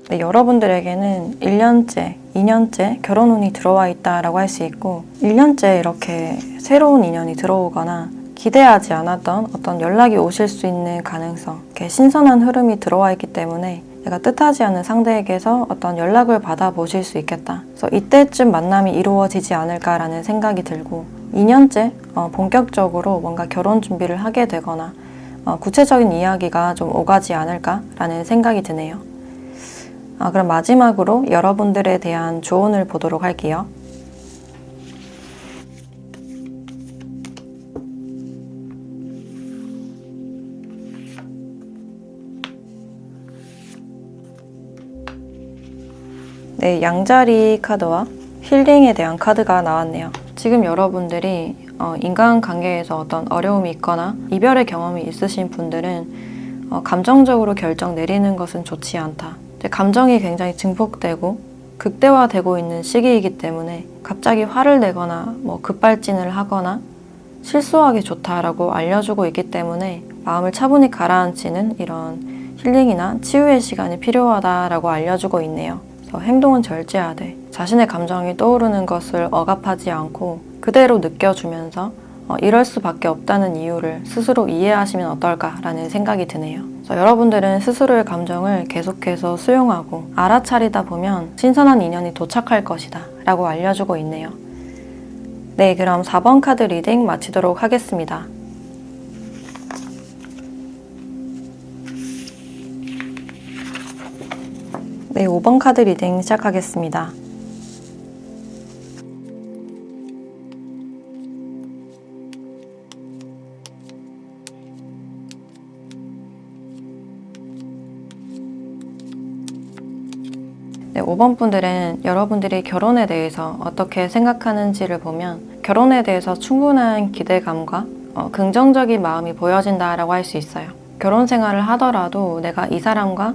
네, 여러분들에게는 1년째, 2년째 결혼운이 들어와 있다라고 할 수 있고, 1년째 이렇게 새로운 인연이 들어오거나 기대하지 않았던 어떤 연락이 오실 수 있는 가능성, 이렇게 신선한 흐름이 들어와 있기 때문에 내가 뜻하지 않은 상대에게서 어떤 연락을 받아보실 수 있겠다. 그래서 이때쯤 만남이 이루어지지 않을까라는 생각이 들고, 2년째 본격적으로 뭔가 결혼 준비를 하게 되거나 구체적인 이야기가 좀 오가지 않을까라는 생각이 드네요. 그럼 마지막으로 여러분들에 대한 조언을 보도록 할게요. 네, 양자리 카드와 힐링에 대한 카드가 나왔네요. 지금 여러분들이 인간관계에서 어떤 어려움이 있거나 이별의 경험이 있으신 분들은 감정적으로 결정 내리는 것은 좋지 않다. 감정이 굉장히 증폭되고 극대화되고 있는 시기이기 때문에 갑자기 화를 내거나 급발진을 하거나 실수하기 좋다라고 알려주고 있기 때문에 마음을 차분히 가라앉히는 이런 힐링이나 치유의 시간이 필요하다라고 알려주고 있네요. 그래서 행동은 절제하되 자신의 감정이 떠오르는 것을 억압하지 않고 그대로 느껴주면서 이럴 수밖에 없다는 이유를 스스로 이해하시면 어떨까라는 생각이 드네요. 그래서 여러분들은 스스로의 감정을 계속해서 수용하고 알아차리다 보면 신선한 인연이 도착할 것이다 라고 알려주고 있네요. 네, 그럼 4번 카드 리딩 마치도록 하겠습니다. 네, 5번 카드 리딩 시작하겠습니다. 네, 5번 분들은 여러분들이 결혼에 대해서 어떻게 생각하는지를 보면 결혼에 대해서 충분한 기대감과 긍정적인 마음이 보여진다라고 할 수 있어요. 결혼 생활을 하더라도 내가 이 사람과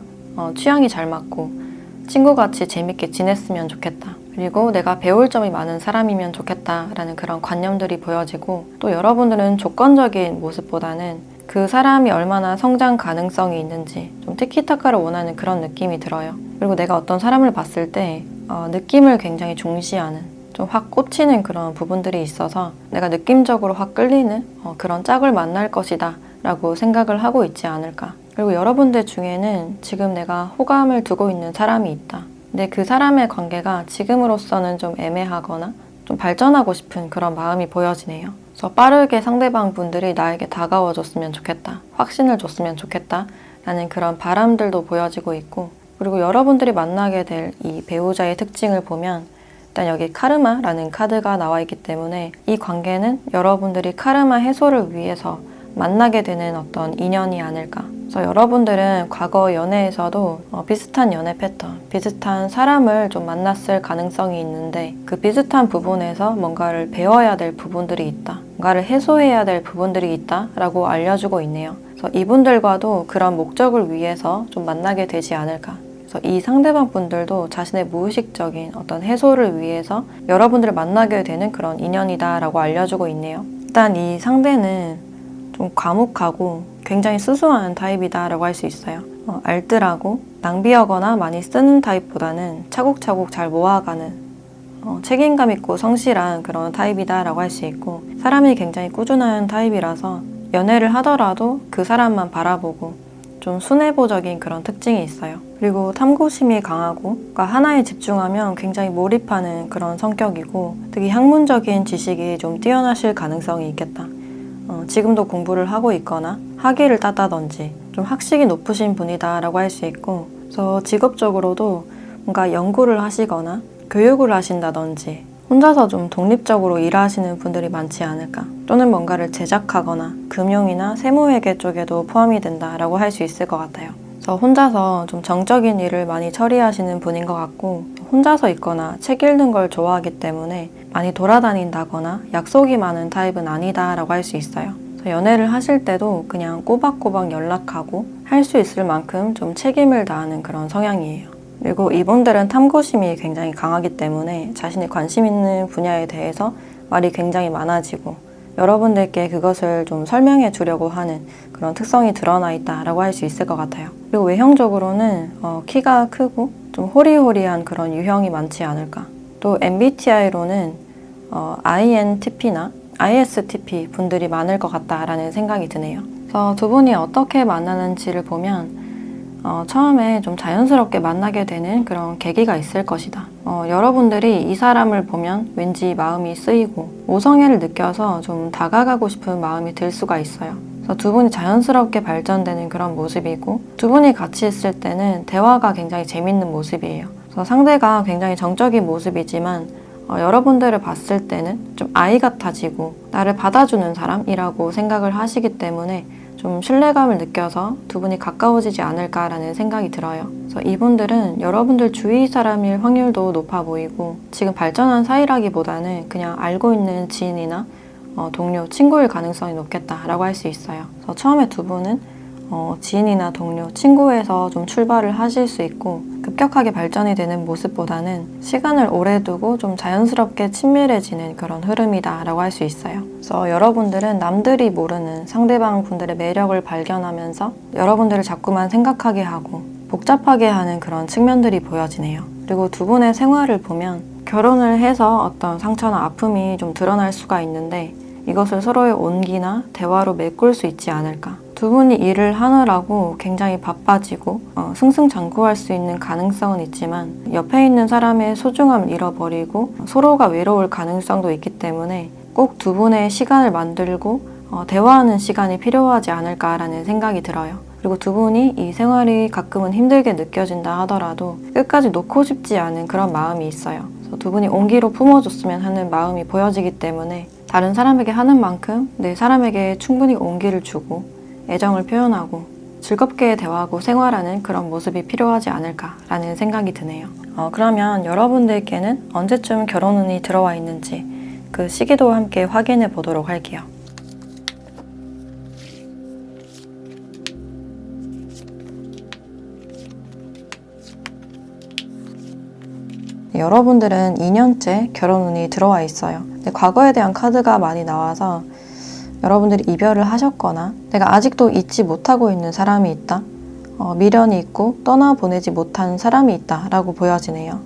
취향이 잘 맞고 친구같이 재밌게 지냈으면 좋겠다. 그리고 내가 배울 점이 많은 사람이면 좋겠다라는 그런 관념들이 보여지고, 또 여러분들은 조건적인 모습보다는 그 사람이 얼마나 성장 가능성이 있는지 좀 티키타카를 원하는 그런 느낌이 들어요. 그리고 내가 어떤 사람을 봤을 때 느낌을 굉장히 중시하는, 좀 확 꽂히는 그런 부분들이 있어서 내가 느낌적으로 확 끌리는 그런 짝을 만날 것이다 라고 생각을 하고 있지 않을까. 그리고 여러분들 중에는 지금 내가 호감을 두고 있는 사람이 있다. 근데 그 사람의 관계가 지금으로서는 좀 애매하거나 좀 발전하고 싶은 그런 마음이 보여지네요. 그래서 빠르게 상대방 분들이 나에게 다가와줬으면 좋겠다. 확신을 줬으면 좋겠다. 라는 그런 바람들도 보여지고 있고, 그리고 여러분들이 만나게 될 이 배우자의 특징을 보면 일단 여기 카르마라는 카드가 나와 있기 때문에 이 관계는 여러분들이 카르마 해소를 위해서 만나게 되는 어떤 인연이 아닐까. 그래서 여러분들은 과거 연애에서도 비슷한 연애 패턴, 비슷한 사람을 좀 만났을 가능성이 있는데 그 비슷한 부분에서 뭔가를 배워야 될 부분들이 있다. 뭔가를 해소해야 될 부분들이 있다라고 알려주고 있네요. 그래서 이분들과도 그런 목적을 위해서 좀 만나게 되지 않을까. 그래서 이 상대방 분들도 자신의 무의식적인 어떤 해소를 위해서 여러분들을 만나게 되는 그런 인연이다라고 알려주고 있네요. 일단 이 상대는 좀 과묵하고 굉장히 수수한 타입이다라고 할 수 있어요. 알뜰하고 낭비하거나 많이 쓰는 타입보다는 차곡차곡 잘 모아가는 책임감 있고 성실한 그런 타입이다라고 할 수 있고, 사람이 굉장히 꾸준한 타입이라서 연애를 하더라도 그 사람만 바라보고 좀 순애보적인 그런 특징이 있어요. 그리고 탐구심이 강하고, 그러니까 하나에 집중하면 굉장히 몰입하는 그런 성격이고, 특히 학문적인 지식이 좀 뛰어나실 가능성이 있겠다. 지금도 공부를 하고 있거나 학위를 땄다든지 좀 학식이 높으신 분이다 라고 할 수 있고, 그래서 직업적으로도 뭔가 연구를 하시거나 교육을 하신다든지 혼자서 좀 독립적으로 일하시는 분들이 많지 않을까, 또는 뭔가를 제작하거나 금융이나 세무회계 쪽에도 포함이 된다라고 할 수 있을 것 같아요. 그래서 혼자서 좀 정적인 일을 많이 처리하시는 분인 것 같고, 혼자서 있거나 책 읽는 걸 좋아하기 때문에 많이 돌아다닌다거나 약속이 많은 타입은 아니다라고 할 수 있어요. 그래서 연애를 하실 때도 그냥 꼬박꼬박 연락하고 할 수 있을 만큼 좀 책임을 다하는 그런 성향이에요. 그리고 이분들은 탐구심이 굉장히 강하기 때문에 자신이 관심 있는 분야에 대해서 말이 굉장히 많아지고 여러분들께 그것을 좀 설명해 주려고 하는 그런 특성이 드러나 있다라고 할 수 있을 것 같아요. 그리고 외형적으로는 키가 크고 좀 호리호리한 그런 유형이 많지 않을까. 또 MBTI로는 INTP나 ISTP 분들이 많을 것 같다라는 생각이 드네요. 그래서 두 분이 어떻게 만나는지를 보면 처음에 좀 자연스럽게 만나게 되는 그런 계기가 있을 것이다. 여러분들이 이 사람을 보면 왠지 마음이 쓰이고 모성애를 느껴서 좀 다가가고 싶은 마음이 들 수가 있어요. 그래서 두 분이 자연스럽게 발전되는 그런 모습이고, 두 분이 같이 있을 때는 대화가 굉장히 재밌는 모습이에요. 그래서 상대가 굉장히 정적인 모습이지만 여러분들을 봤을 때는 좀 아이 같아지고 나를 받아주는 사람이라고 생각을 하시기 때문에 좀 신뢰감을 느껴서 두 분이 가까워지지 않을까라는 생각이 들어요. 그래서 이분들은 여러분들 주위 사람일 확률도 높아 보이고, 지금 발전한 사이라기보다는 그냥 알고 있는 지인이나 동료, 친구일 가능성이 높겠다라고 할 수 있어요. 그래서 처음에 두 분은 지인이나 동료, 친구에서 좀 출발을 하실 수 있고, 급격하게 발전이 되는 모습보다는 시간을 오래 두고 좀 자연스럽게 친밀해지는 그런 흐름이다라고 할 수 있어요. 그래서 여러분들은 남들이 모르는 상대방 분들의 매력을 발견하면서 여러분들을 자꾸만 생각하게 하고 복잡하게 하는 그런 측면들이 보여지네요. 그리고 두 분의 생활을 보면 결혼을 해서 어떤 상처나 아픔이 좀 드러날 수가 있는데, 이것을 서로의 온기나 대화로 메꿀 수 있지 않을까. 두 분이 일을 하느라고 굉장히 바빠지고 승승장구할 수 있는 가능성은 있지만 옆에 있는 사람의 소중함을 잃어버리고 서로가 외로울 가능성도 있기 때문에 꼭 두 분의 시간을 만들고 대화하는 시간이 필요하지 않을까라는 생각이 들어요. 그리고 두 분이 이 생활이 가끔은 힘들게 느껴진다 하더라도 끝까지 놓고 싶지 않은 그런 마음이 있어요. 그래서 두 분이 온기로 품어줬으면 하는 마음이 보여지기 때문에 다른 사람에게 하는 만큼 내 사람에게 충분히 온기를 주고 애정을 표현하고 즐겁게 대화하고 생활하는 그런 모습이 필요하지 않을까라는 생각이 드네요. 그러면 여러분들께는 언제쯤 결혼운이 들어와 있는지 그 시기도 함께 확인해 보도록 할게요. 여러분들은 2년째 결혼운이 들어와 있어요. 근데 과거에 대한 카드가 많이 나와서 여러분들이 이별을 하셨거나 내가 아직도 잊지 못하고 있는 사람이 있다. 미련이 있고 떠나보내지 못한 사람이 있다 라고 보여지네요.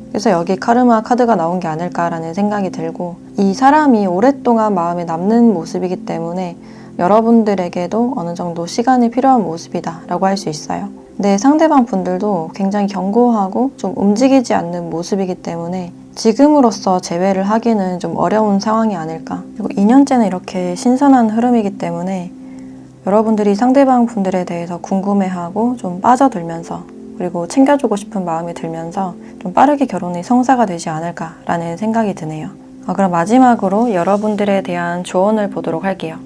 그래서 여기 카르마 카드가 나온 게 아닐까라는 생각이 들고 이 사람이 오랫동안 마음에 남는 모습이기 때문에 여러분들에게도 어느 정도 시간이 필요한 모습이다 라고 할 수 있어요. 내 상대방 분들도 굉장히 견고하고 좀 움직이지 않는 모습이기 때문에 지금으로서 재회를 하기는 좀 어려운 상황이 아닐까. 그리고 2년째는 이렇게 신선한 흐름이기 때문에 여러분들이 상대방 분들에 대해서 궁금해하고 좀 빠져들면서 그리고 챙겨주고 싶은 마음이 들면서 좀 빠르게 결혼이 성사가 되지 않을까라는 생각이 드네요. 그럼 마지막으로 여러분들에 대한 조언을 보도록 할게요.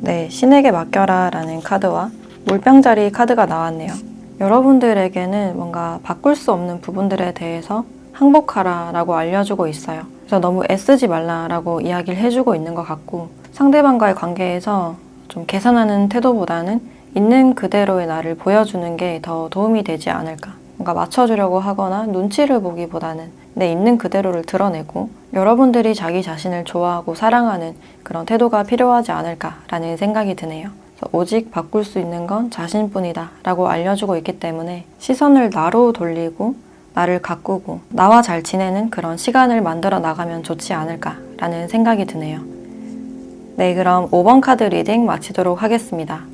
네, 신에게 맡겨라 라는 카드와 물병자리 카드가 나왔네요. 여러분들에게는 뭔가 바꿀 수 없는 부분들에 대해서 항복하라 라고 알려주고 있어요. 그래서 너무 애쓰지 말라 라고 이야기를 해주고 있는 것 같고 상대방과의 관계에서 좀 계산하는 태도보다는 있는 그대로의 나를 보여주는 게 더 도움이 되지 않을까. 뭔가 맞춰주려고 하거나 눈치를 보기보다는 내 있는 그대로를 드러내고 여러분들이 자기 자신을 좋아하고 사랑하는 그런 태도가 필요하지 않을까라는 생각이 드네요. 오직 바꿀 수 있는 건 자신뿐이다 라고 알려주고 있기 때문에 시선을 나로 돌리고 나를 가꾸고 나와 잘 지내는 그런 시간을 만들어 나가면 좋지 않을까라는 생각이 드네요. 네, 그럼 5번 카드 리딩 마치도록 하겠습니다.